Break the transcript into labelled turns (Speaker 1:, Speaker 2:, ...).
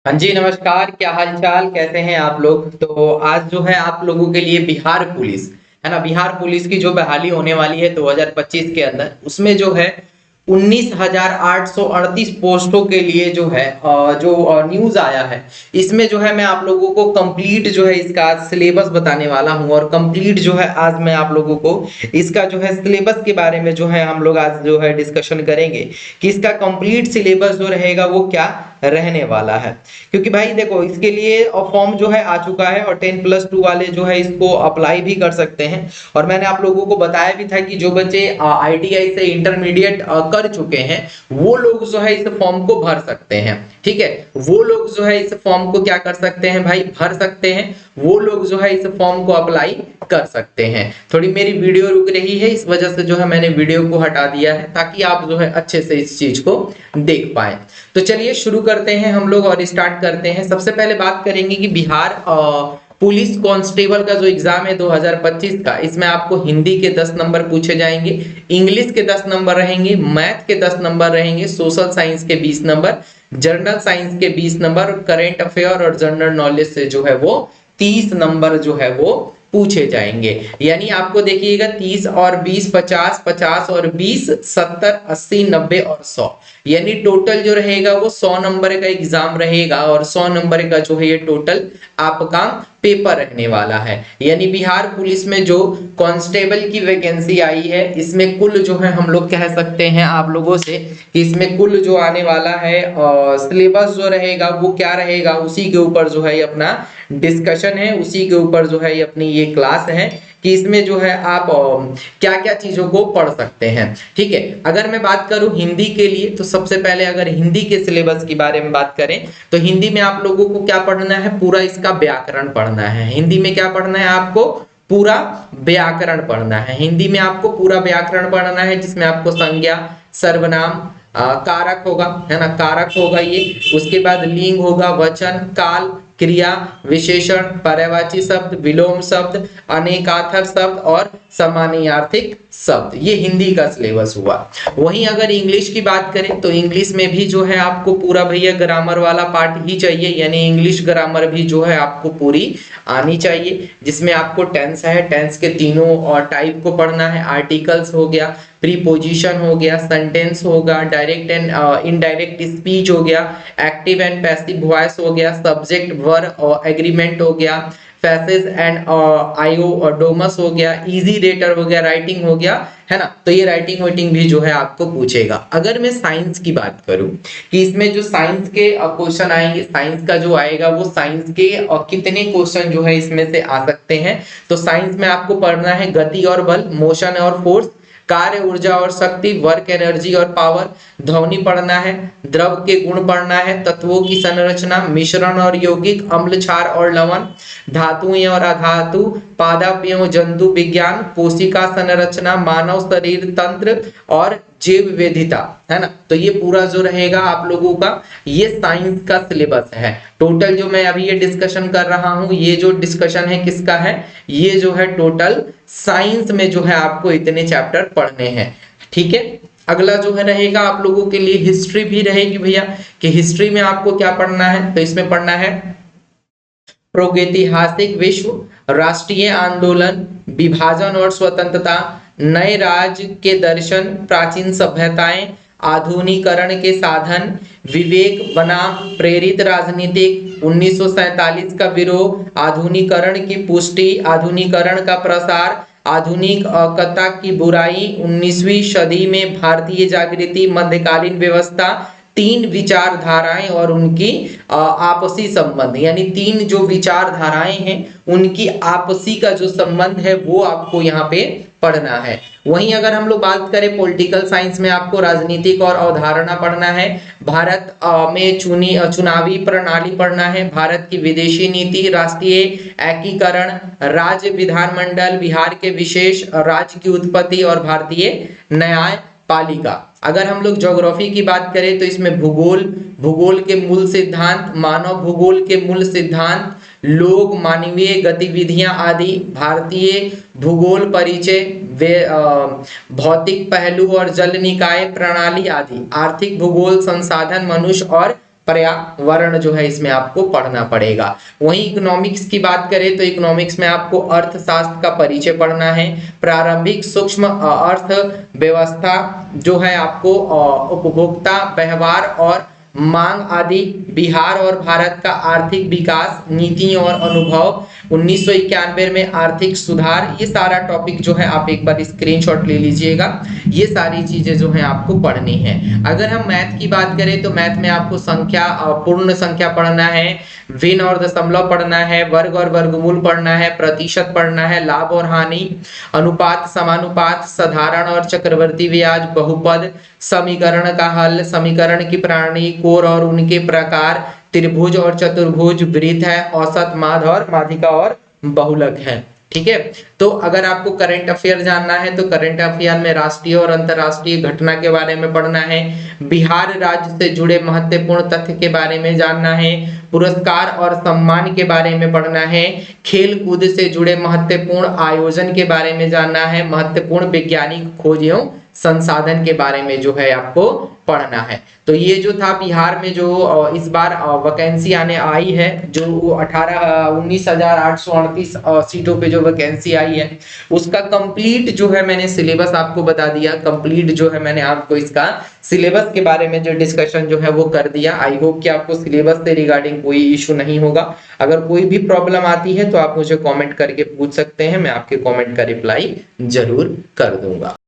Speaker 1: हाँ जी, नमस्कार। क्या हाल चाल, कैसे हैं आप लोग? तो आज जो है आप लोगों के लिए बिहार पुलिस, है ना, बिहार पुलिस की जो बहाली होने वाली है 2025 के अंदर, उसमें जो है 19,838 पोस्टों के लिए जो है जो न्यूज आया है, इसमें जो है मैं आप लोगों को कंप्लीट जो है इसका आज सिलेबस बताने वाला हूँ। और कंप्लीट जो है आज मैं आप लोगों को इसका जो है सिलेबस के बारे में जो है हम लोग आज जो है डिस्कशन करेंगे कि इसका कंप्लीट सिलेबस जो रहेगा वो क्या रहने वाला है। क्योंकि भाई देखो, इसके लिए फॉर्म जो है आ चुका है और 10+2 वाले जो है इसको अप्लाई भी कर सकते हैं। और मैंने आप लोगों को बताया भी था कि जो बच्चे आईटीआई से इंटरमीडिएट कर चुके हैं वो लोग जो है इस फॉर्म को भर सकते हैं। ठीक है, वो लोग जो है इस फॉर्म को क्या कर सकते हैं भाई, भर सकते हैं। वो लोग जो है इस फॉर्म को अप्लाई कर सकते हैं। थोड़ी मेरी वीडियो रुक रही है, इस वजह से जो है मैंने वीडियो को हटा दिया है ताकि आप जो है अच्छे से इस चीज को देख पाए। तो चलिए शुरू करते हैं हम लोग और स्टार्ट करते हैं। सबसे पहले बात करेंगे कि बिहार पुलिस कांस्टेबल का जो एग्जाम है 2025 का, इसमें आपको हिंदी के 10 नंबर पूछे जाएंगे, इंग्लिश के 10 नंबर रहेंगे, मैथ के 10 नंबर रहेंगे, सोशल साइंस के 20 नंबर, जनरल साइंस के 20 नंबर, करंट अफेयर और जनरल नॉलेज से जो है वो 30 नंबर जो है वो पूछे जाएंगे। यानी आपको देखिएगा 30 और 20 50, 50 और 20 70 80 90 और 100, यानी टोटल जो रहेगा वो 100 नंबर का एग्जाम रहेगा। और 100 नंबर का जो है ये टोटल आपका पेपर रहने वाला है। यानी बिहार पुलिस में जो कांस्टेबल की वैकेंसी आई है, इसमें कुल जो है हम लोग कह सकते हैं आप लोगों से कि इसमें कुल जो आने वाला है सिलेबस जो रहेगा वो क्या रहेगा, उसी के ऊपर जो है अपना डिस्कशन है, उसी के ऊपर जो है अपनी ये क्लास है कि इसमें जो है आप क्या क्या चीजों को पढ़ सकते हैं। ठीक है, अगर मैं बात करूं हिंदी के लिए, तो सबसे पहले अगर हिंदी के सिलेबस के बारे में बात करें तो हिंदी में आप लोगों को क्या पढ़ना है, पूरा इसका व्याकरण पढ़ना है। हिंदी में क्या पढ़ना है आपको, पूरा व्याकरण पढ़ना है। हिंदी में आपको पूरा व्याकरण पढ़ना है, जिसमें आपको संज्ञा, सर्वनाम, कारक होगा, है ना, कारक होगा ये, उसके बाद लिंग होगा, वचन, काल, क्रिया, विशेषण, पर्यायवाची शब्द, विलोम शब्द, अनेकार्थक शब्द और समानार्थक शब्द। ये हिंदी का सिलेबस हुआ। वहीं अगर इंग्लिश की बात करें तो इंग्लिश में भी जो है आपको पूरा भैया ग्रामर वाला पार्ट ही चाहिए, यानी इंग्लिश ग्रामर भी जो है आपको पूरी आनी चाहिए, जिसमें आपको टेंस है, टेंस के तीनों और टाइप को पढ़ना है। आर्टिकल्स हो गया, प्रीपोजिशन हो गया, सेंटेंस होगा, डायरेक्ट एंड इनडायरेक्ट स्पीच हो गया, एक्टिव एंड पैसिव वॉइस हो गया, सब्जेक्ट वर्ब और एग्रीमेंट हो गया, फैसेज एंड आयो और डोमस हो गया, इजी रेटर हो गया, राइटिंग हो गया, है ना। तो ये राइटिंग वाइटिंग भी जो है आपको पूछेगा। अगर मैं साइंस की बात करूं कि इसमें जो साइंस के क्वेश्चन आएंगे, साइंस का जो आएगा वो साइंस के कितने क्वेश्चन जो है इसमें से आ सकते हैं, तो साइंस में आपको पढ़ना है गति और बल, मोशन और फोर्स, कार्य ऊर्जा और शक्ति, वर्क एनर्जी और पावर, ध्वनि पढ़ना है, द्रव के गुण पढ़ना है, तत्वों की संरचना, मिश्रण और यौगिक, अम्ल, क्षार और लवण, धातुएं और अधातु, पादप एवं जंतु विज्ञान, कोशिका संरचना, मानव शरीर तंत्र और जैव विविधता, है ना। तो ये पूरा जो रहेगा आप लोगों का ये साइंस का सिलेबस है। टोटल जो मैं अभी ये डिस्कशन कर रहा हूं, ये जो डिस्कशन है किसका है, ये जो है टोटल साइंस में जो है आपको इतने चैप्टर पढ़ने हैं। ठीक है, अगला जो है रहेगा आप लोगों के लिए हिस्ट्री भी रहेगी भैया, कि हिस्ट्री में आपको क्या पढ़ना है, तो इसमें पढ़ना है प्रागैतिहासिक विश्व, राष्ट्रीय आंदोलन, विभाजन और स्वतंत्रता, नए राज्य के दर्शन, प्राचीन सभ्यताएं, आधुनिकरण के साधन, विवेक बनाम प्रेरित राजनीतिक, 1947 का विरोध, आधुनिकरण की पुष्टि, आधुनिकरण का प्रसार, आधुनिकता की बुराई, 19वीं सदी में भारतीय जागृति, मध्यकालीन व्यवस्था, तीन विचारधाराएं और उनकी आपसी संबंध, यानी तीन जो विचारधाराएं हैं उनकी आपसी का जो संबंध है वो आपको यहाँ पे पढ़ना है। वहीं अगर हम लोग बात करें पॉलिटिकल साइंस में, आपको राजनीतिक और अवधारणा पढ़ना है, भारत में चुनावी प्रणाली पढ़ना है, भारत की विदेशी नीति, राष्ट्रीय एकीकरण, राज्य विधानमंडल, बिहार के विशेष राज्य की उत्पत्ति और भारतीय न्यायपालिका। अगर हम लोग ज्योग्राफी की बात करें तो इसमें भूगोल, भूगोल के मूल सिद्धांत, मानव भूगोल के मूल सिद्धांत, लोग, मानवीय गतिविधियां आदि, भारतीय भूगोल परिचय, भौतिक पहलू और जल निकाय प्रणाली आदि, आर्थिक भूगोल, संसाधन, मनुष्य और पर्यावरण जो है इसमें आपको पढ़ना पड़ेगा। वहीं इकोनॉमिक्स की बात करें तो इकोनॉमिक्स में आपको अर्थशास्त्र का परिचय पढ़ना है, प्रारंभिक सूक्ष्म अर्थव्यवस्था जो है आपको उपभोक्ता व्यवहार और मांग आदि, बिहार और भारत का आर्थिक विकास, नीति और अनुभव, 1991 में आर्थिक सुधार, ये सारा टॉपिक जो है आप एक बार स्क्रीनशॉट ले लीजिएगा। ये सारी चीजें जो है आपको पढ़नी है। अगर हम मैथ की बात करें तो मैथ में आपको संख्या, पूर्ण संख्या पढ़ना है, भिन्न और दशमलव पढ़ना है, वर्ग और वर्गमूल पढ़ना है, प्रतिशत पढ़ना है, लाभ और हानि, अनुपात, समानुपात, साधारण और चक्रवर्ती ब्याज, बहुपद, समीकरण का हल, समीकरण की प्रणाली, कोण और उनके प्रकार, त्रिभुज और चतुर्भुज, वृत्त है, औसत, माध्य और माध्यिका और बहुलक है। ठीक है, तो अगर आपको करंट अफेयर जानना है तो करंट अफेयर में राष्ट्रीय और अंतरराष्ट्रीय घटना के बारे में पढ़ना है, बिहार राज्य से जुड़े महत्वपूर्ण तथ्य के बारे में जानना है, पुरस्कार और सम्मान के बारे में पढ़ना है, खेल कूद से जुड़े महत्वपूर्ण आयोजन के बारे में जानना है, महत्वपूर्ण वैज्ञानिक खोज एवं संसाधन के बारे में जो है आपको पढ़ना है। तो ये जो था बिहार में जो इस बार वैकेंसी आने आई है, जो 19,838 सीटों पे जो वैकेंसी आई है, उसका कंप्लीट जो है मैंने सिलेबस आपको बता दिया। कंप्लीट जो है मैंने आपको इसका सिलेबस के बारे में जो डिस्कशन जो है वो कर दिया। आई होप कि आपको सिलेबस से रिगार्डिंग कोई इशू नहीं होगा। अगर कोई भी प्रॉब्लम आती है तो आप मुझे कमेंट करके पूछ सकते हैं, मैं आपके कमेंट का रिप्लाई जरूर कर दूंगा।